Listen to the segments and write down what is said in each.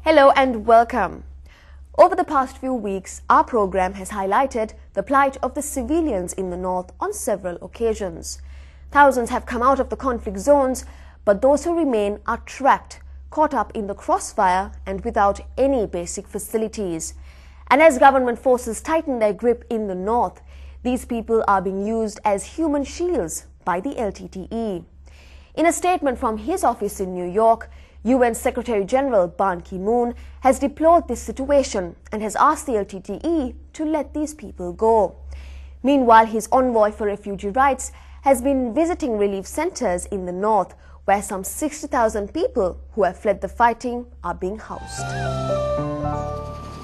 Hello and welcome. Over the past few weeks, our program has highlighted the plight of the civilians in the north on several occasions. Thousands have come out of the conflict zones, but those who remain are trapped, caught up in the crossfire and without any basic facilities. And as government forces tighten their grip in the north, these people are being used as human shields by the LTTE. In a statement from his office in New York, UN Secretary General Ban Ki-moon has deplored this situation and has asked the LTTE to let these people go. Meanwhile, his envoy for refugee rights has been visiting relief centers in the north, where some 60,000 people who have fled the fighting are being housed.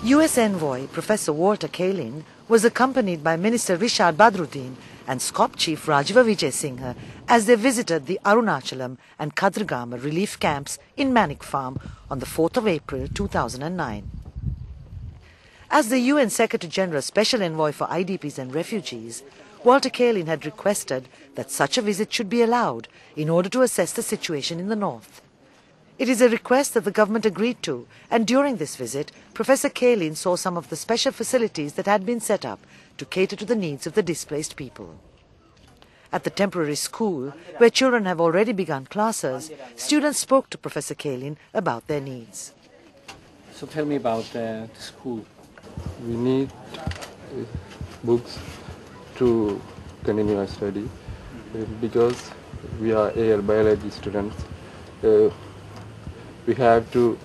US Envoy Professor Walter Kalin was accompanied by Minister Rishad Badruddin and SCOP Chief Rajiva Vijay Singha as they visited the Arunachalam and Kadragama relief camps in Manik Farm on the 4th of April 2009. As the UN Secretary-General Special Envoy for IDPs and Refugees, Walter Kalin had requested that such a visit should be allowed in order to assess the situation in the north. It is a request that the government agreed to, and during this visit, Professor Kalin saw some of the special facilities that had been set up to cater to the needs of the displaced people. At the temporary school, where children have already begun classes, students spoke to Professor Kalin about their needs. So tell me about the school. We need books to continue our study because we are AL biology students. We have to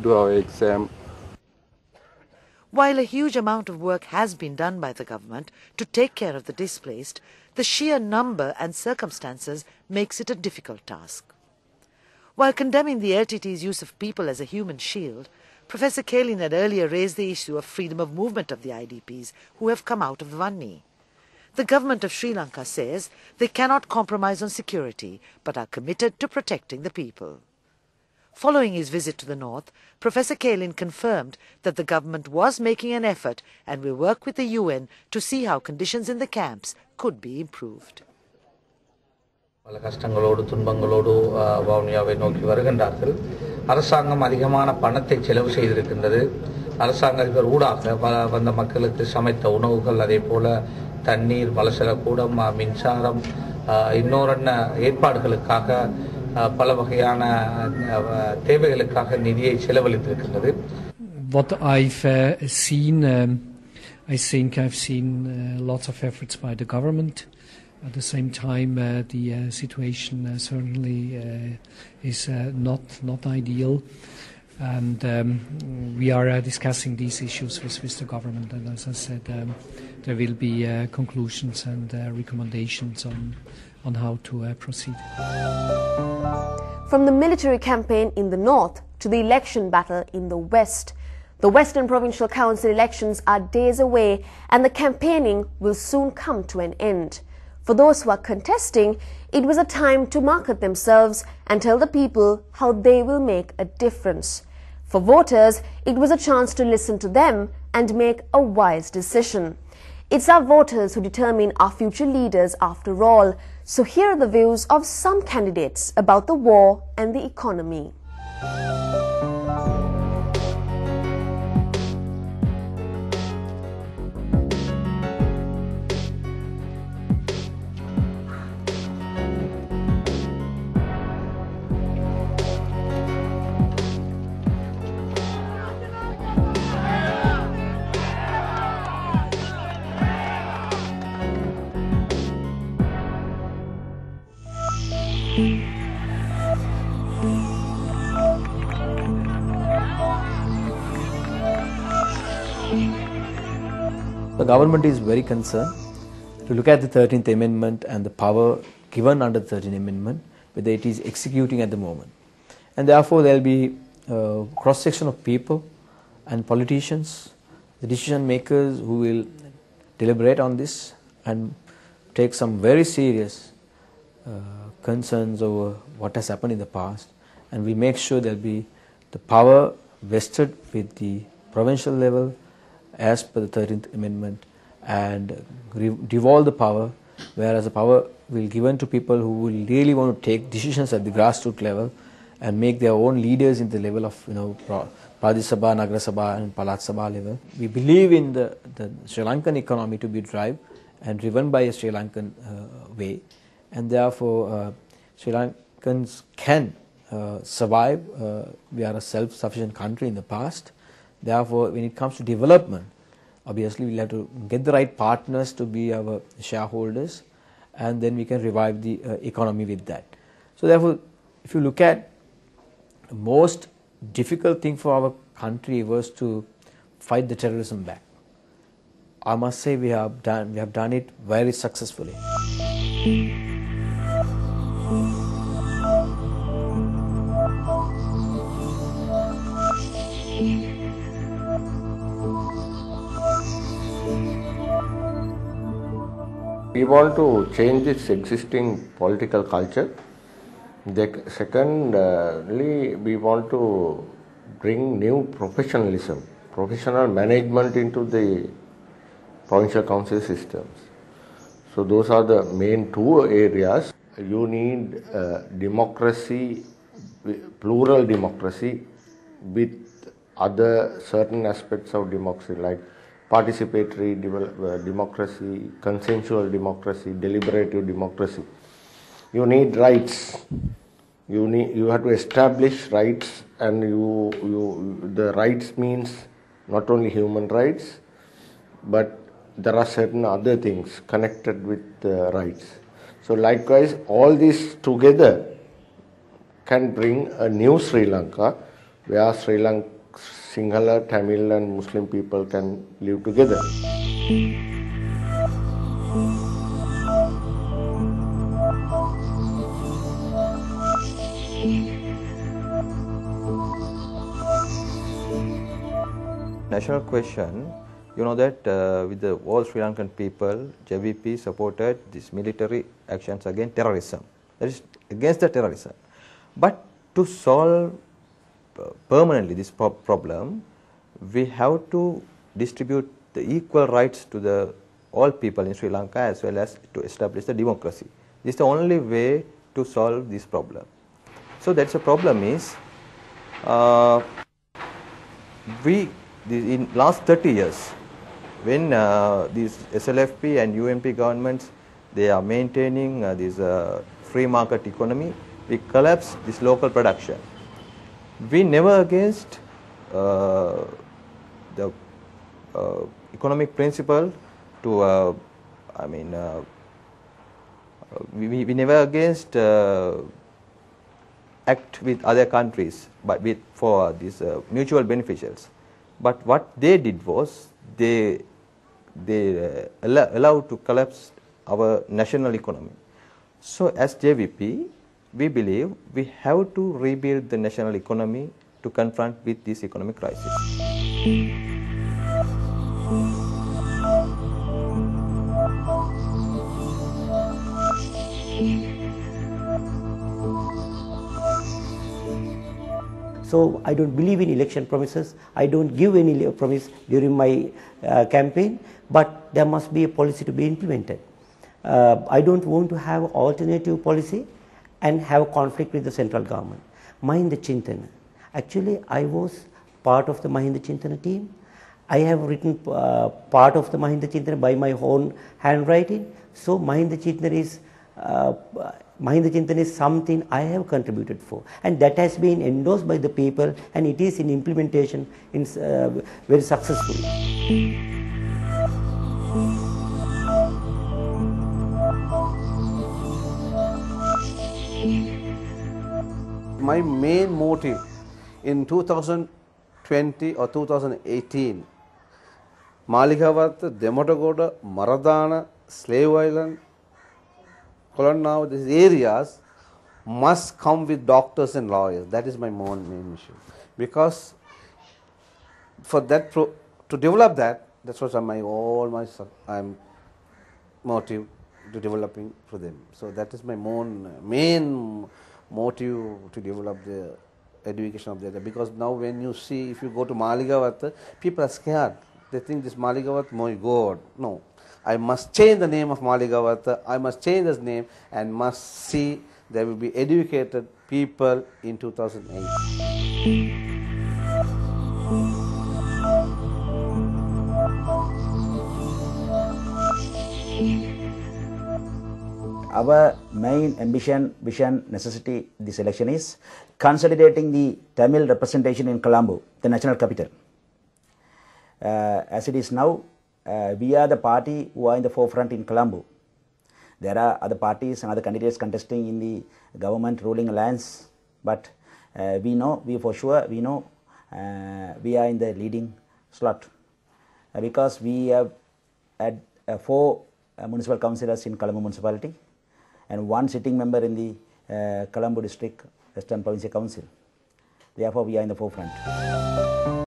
do our exam. While a huge amount of work has been done by the government to take care of the displaced, the sheer number and circumstances makes it a difficult task. While condemning the LTT's use of people as a human shield, Professor Kalin had earlier raised the issue of freedom of movement of the IDPs who have come out of the Vanni. The government of Sri Lanka says they cannot compromise on security but are committed to protecting the people. Following his visit to the north, Professor Kalin confirmed that the government was making an effort and will work with the UN to see how conditions in the camps could be improved. கஷ்டங்களோடு துன்பங்களோடு வவுனியாவை நோக்கி வருகின்றார்கள். அரசாங்கம் அதிகமான பணத்தை செலவு செய்திருக்கின்றது. அரசாங்க அதிபர் ஊடாக வந்த மக்களுக்கு சமைத்த உணவுகள், அதே போல தண்ணீர், பலசரக்கூடம், மின்சாரம், இன்னொரு ஏற்பாடுகளுக்காக பல வகையான தேவைகளுக்காக நிதியை செலவழித்திருக்கின்றது. What I've seen, I think I've seen lots of efforts by the government. At the same time, the situation certainly is not ideal, and we are discussing these issues with the government. And as I said, there will be conclusions and recommendations on how to proceed. From the military campaign in the north to the election battle in the west, the Western Provincial Council elections are days away and the campaigning will soon come to an end. For those who are contesting, it was a time to market themselves and tell the people how they will make a difference. For voters, it was a chance to listen to them and make a wise decision. It's our voters who determine our future leaders after all. So here are the views of some candidates about the war and the economy. The government is very concerned to look at the 13th Amendment and the power given under the 13th Amendment, whether it is executing at the moment. And therefore there will be a cross-section of people and politicians, the decision makers who will deliberate on this and take some very serious concerns over what has happened in the past, and we make sure there will be the power vested with the provincial level as per the 13th Amendment and devolve the power, whereas the power will be given to people who will really want to take decisions at the grassroots level and make their own leaders in the level of Pradesha Sabha, Nagara Sabha and Palat Sabha level. We believe in the Sri Lankan economy to be driven by a Sri Lankan way, and therefore Sri Lankans can survive. We are a self-sufficient country in the past. Therefore, when it comes to development, obviously we'll have to get the right partners to be our shareholders, and then we can revive the economy with that. So therefore, if you look at the most difficult thing for our country was to fight the terrorism back. I must say we have done it very successfully. We want to change its existing political culture. Secondly, we want to bring new professionalism, professional management into the provincial council systems. So those are the main two areas. You need democracy, plural democracy with other certain aspects of democracy like participatory democracy, consensual democracy, deliberative democracy. You need rights. You have to establish rights, and the rights means not only human rights, but there are certain other things connected with rights. So likewise, all these together can bring a new Sri Lanka, where Sinhala, Tamil and Muslim people can live together. National question, you know that with the all Sri Lankan people, JVP supported these military actions against terrorism. That is against the terrorism. But to solve permanently this problem, we have to distribute the equal rights to the all people in Sri Lanka as well as to establish the democracy. This is the only way to solve this problem. So that's the problem is in last 30 years when these SLFP and UNP governments, they are maintaining this free market economy, we collapse this local production. We never against the economic principle to we never against act with other countries but for these mutual beneficials. But what they did was they allowed to collapse our national economy. So as JVP, we believe we have to rebuild the national economy to confront with this economic crisis. So I don't believe in election promises. I don't give any promise during my campaign, but there must be a policy to be implemented. I don't want to have alternative policy and have a conflict with the central government. Mahinda Chintana. Actually, I was part of the Mahinda Chintana team. I have written part of the Mahinda Chintana by my own handwriting. So Mahinda Chintana is something I have contributed for, and that has been endorsed by the people, and it is in implementation very successfully. My main motive in 2020 or 2018, Maligawatha, Dematagoda, Maradana, Slave Island, Colombo, these areas must come with doctors and lawyers. That is my main issue. Because for that to develop that, that's what I'm motive to developing for them. So that is my main motive to develop the education of the area. Because now when you see, if you go to Maligawatha, people are scared. They think this Maligawatha, my God. No. I must change the name of Maligawatha, I must change his name and must see there will be educated people in 2008. Our main ambition, vision, necessity this election is consolidating the Tamil representation in Colombo, the national capital. As it is now, we are the party who are in the forefront in Colombo. There are other parties and other candidates contesting in the government ruling alliance, but we know we are in the leading slot because we have had 4 municipal councillors in Colombo municipality and 1 sitting member in the Colombo district Western Provincial Council. Therefore, we are in the forefront.